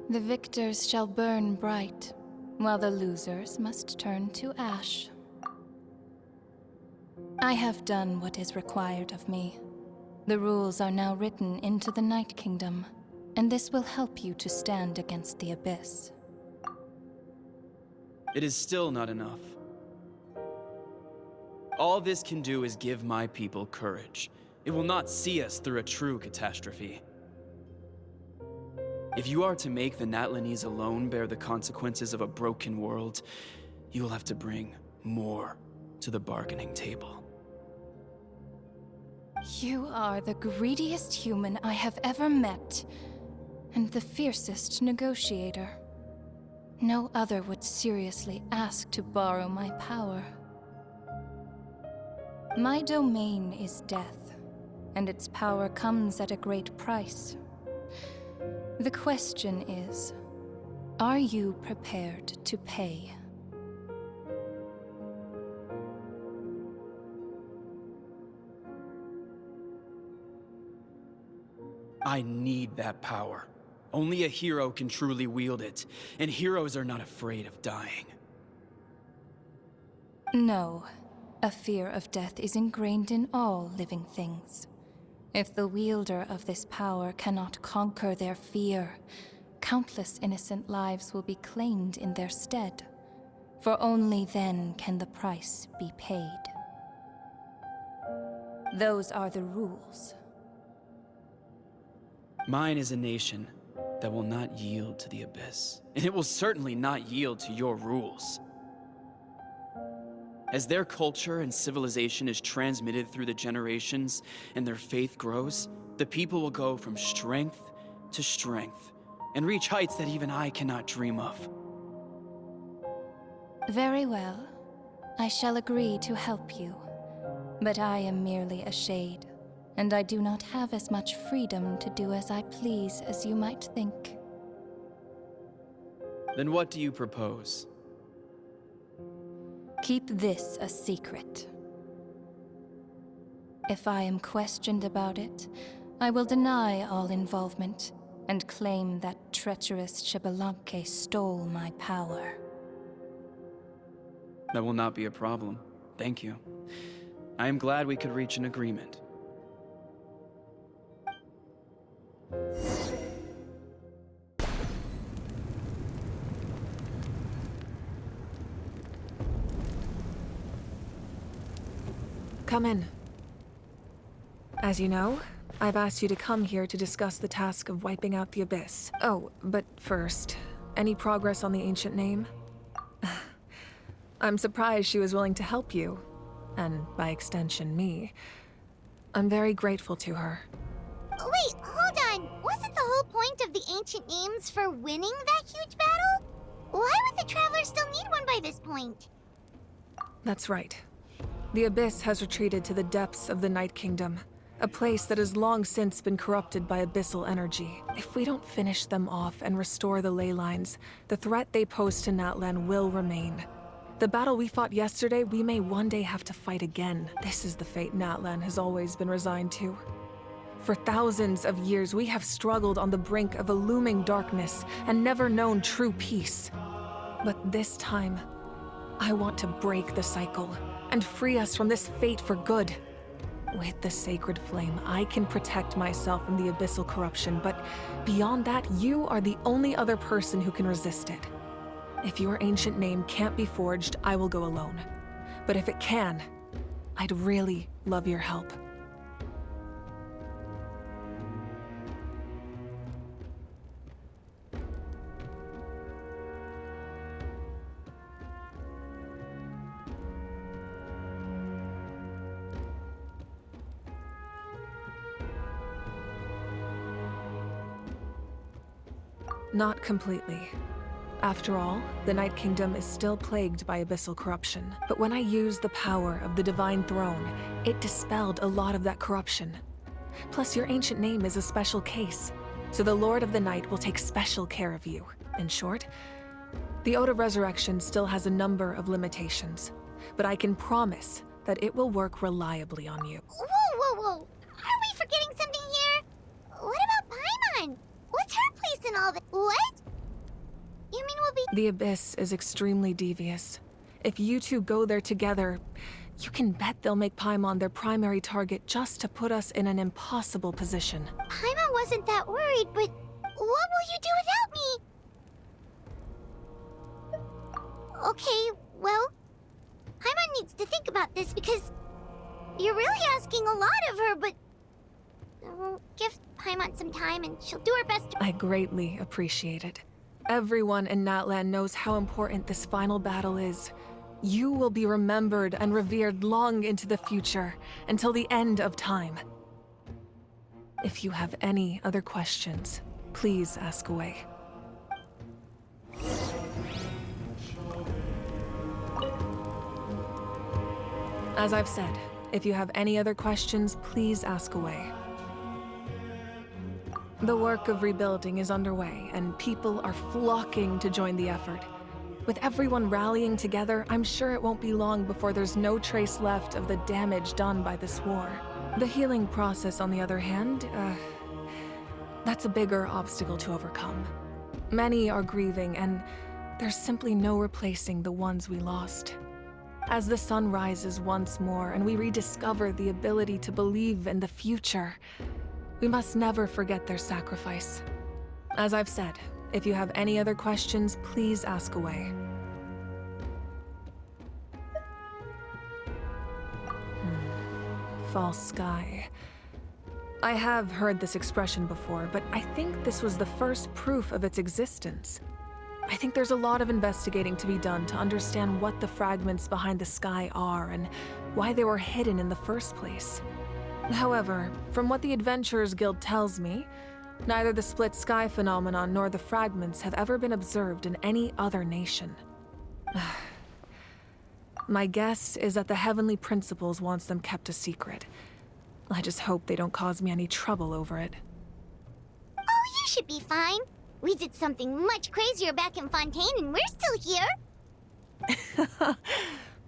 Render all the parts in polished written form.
The victors shall burn bright, while the losers must turn to ash. I have done what is required of me. The rules are now written into the Night Kingdom, and this will help you to stand against the Abyss. It is still not enough. All this can do is give my people courage. It will not see us through a true catastrophe. If you are to make the Natlanese alone bear the consequences of a broken world, you will have to bring more to the bargaining table. You are the greediest human I have ever met, and the fiercest negotiator. No other would seriously ask to borrow my power. My domain is death, and its power comes at a great price. The question is, are you prepared to pay? I need that power. Only a hero can truly wield it, and heroes are not afraid of dying. No, a fear of death is ingrained in all living things. If the wielder of this power cannot conquer their fear, countless innocent lives will be claimed in their stead. For only then can the price be paid. Those are the rules. Mine is a nation that will not yield to the Abyss, and it will certainly not yield to your rules. As their culture and civilization is transmitted through the generations and their faith grows, the people will go from strength to strength and reach heights that even I cannot dream of. Very well. I shall agree to help you. But I am merely a shade, and I do not have as much freedom to do as I please as you might think. Then what do you propose? Keep this a secret. If I am questioned about it, I will deny all involvement and claim that treacherous Xbalanque stole my power. That will not be a problem. Thank you. I am glad we could reach an agreement. Come in. As you know, I've asked you to come here to discuss the task of wiping out the Abyss. Oh, but first, any progress on the ancient name? I'm surprised she was willing to help you, and by extension, me. I'm very grateful to her. Wait, hold on. Wasn't the whole point of the ancient names for winning that huge battle? Why would the Traveler still need one by this point? That's right. The Abyss has retreated to the depths of the Night Kingdom, a place that has long since been corrupted by abyssal energy. If we don't finish them off and restore the ley lines, the threat they pose to Natlan will remain. The battle we fought yesterday, we may one day have to fight again. This is the fate Natlan has always been resigned to. For thousands of years, we have struggled on the brink of a looming darkness and never known true peace. But this time, I want to break the cycle and free us from this fate for good. With the sacred flame, I can protect myself from the abyssal corruption, but beyond that, you are the only other person who can resist it. If your ancient name can't be forged, I will go alone. But if it can, I'd really love your help. Not completely. After all, the Night Kingdom is still plagued by abyssal corruption. But when I used the power of the Divine Throne, it dispelled a lot of that corruption. Plus, your ancient name is a special case, so the Lord of the Night will take special care of you. In short, the Ode of Resurrection still has a number of limitations, but I can promise that it will work reliably on you. Whoa. Are we forgetting something here? What about Paimon? What's her place in all this? What? The Abyss is extremely devious. If you two go there together, you can bet they'll make Paimon their primary target just to put us in an impossible position. Paimon wasn't that worried, but what will you do without me? Okay, well, Paimon needs to think about this because you're really asking a lot of her, but give Paimon some time and she'll do her best to— I greatly appreciate it. Everyone in Natlan knows how important this final battle is. You will be remembered and revered long into the future, until the end of time. If you have any other questions, please ask away. As I've said, if you have any other questions, please ask away. The work of rebuilding is underway, and people are flocking to join the effort. With everyone rallying together, I'm sure it won't be long before there's no trace left of the damage done by this war. The healing process, on the other hand, that's a bigger obstacle to overcome. Many are grieving, and there's simply no replacing the ones we lost. As the sun rises once more and we rediscover the ability to believe in the future, we must never forget their sacrifice. As I've said, if you have any other questions, please ask away. False sky. I have heard this expression before, but I think this was the first proof of its existence. I think there's a lot of investigating to be done to understand what the fragments behind the sky are and why they were hidden in the first place. However, from what the Adventurers Guild tells me, neither the split sky phenomenon nor the fragments have ever been observed in any other nation. My guess is that the Heavenly Principles wants them kept a secret. I just hope they don't cause me any trouble over it. Oh, you should be fine. We did something much crazier back in Fontaine and we're still here.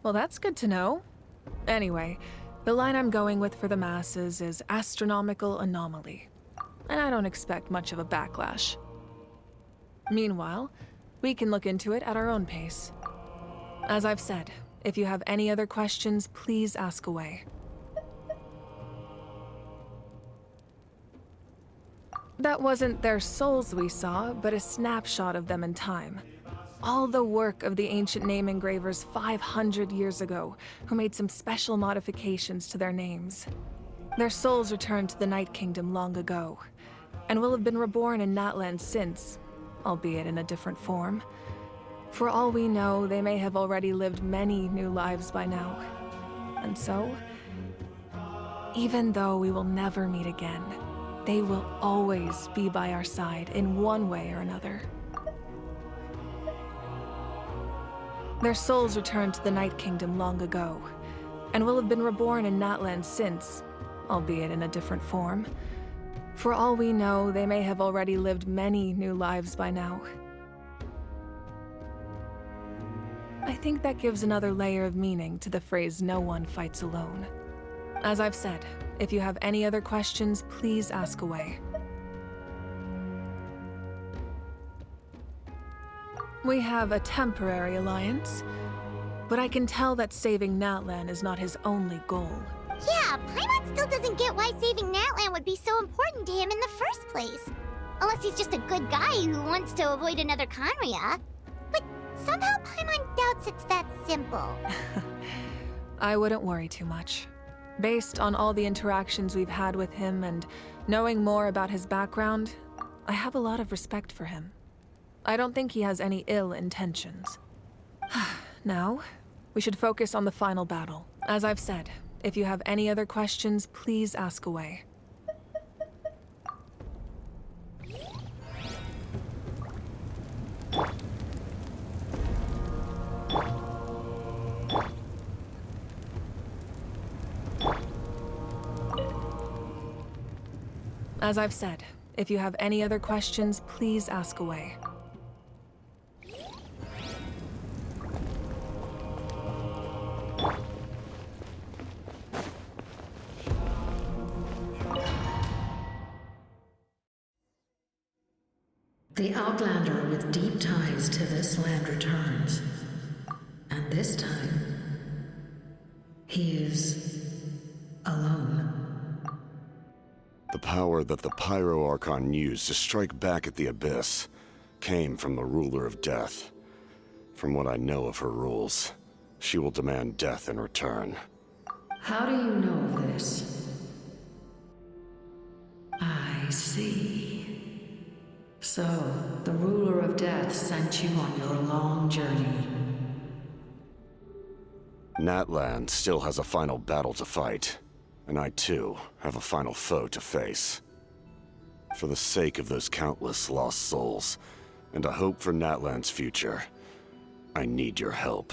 Well, that's good to know. Anyway, the line I'm going with for the masses is astronomical anomaly. And I don't expect much of a backlash. Meanwhile, we can look into it at our own pace. As I've said, if you have any other questions, please ask away. That wasn't their souls we saw, but a snapshot of them in time. All the work of the ancient name engravers 500 years ago, who made some special modifications to their names. Their souls returned to the Night Kingdom long ago, and will have been reborn in Natlan since, albeit in a different form. For all we know, they may have already lived many new lives by now. And so, even though we will never meet again, they will always be by our side in one way or another. Their souls returned to the Night Kingdom long ago, and will have been reborn in Natlan since, albeit in a different form. For all we know, they may have already lived many new lives by now. I think that gives another layer of meaning to the phrase, "No one fights alone." As I've said, if you have any other questions, please ask away. We have a temporary alliance, but I can tell that saving Natlan is not his only goal. Yeah, Paimon still doesn't get why saving Natlan would be so important to him in the first place. Unless he's just a good guy who wants to avoid another Conria. But somehow Paimon doubts it's that simple. I wouldn't worry too much. Based on all the interactions we've had with him and knowing more about his background, I have a lot of respect for him. I don't think he has any ill intentions. Now, we should focus on the final battle. As I've said, if you have any other questions, please ask away. As I've said, if you have any other questions, please ask away. The Outlander with deep ties to this land returns. And this time, he is alone. The power that the Pyro Archon used to strike back at the Abyss came from the Ruler of Death. From what I know of her rules, she will demand death in return. How do you know this? I see. So, the Ruler of Death sent you on your long journey. Natlan still has a final battle to fight, and I too have a final foe to face. For the sake of those countless lost souls, and a hope for Natlan's future, I need your help.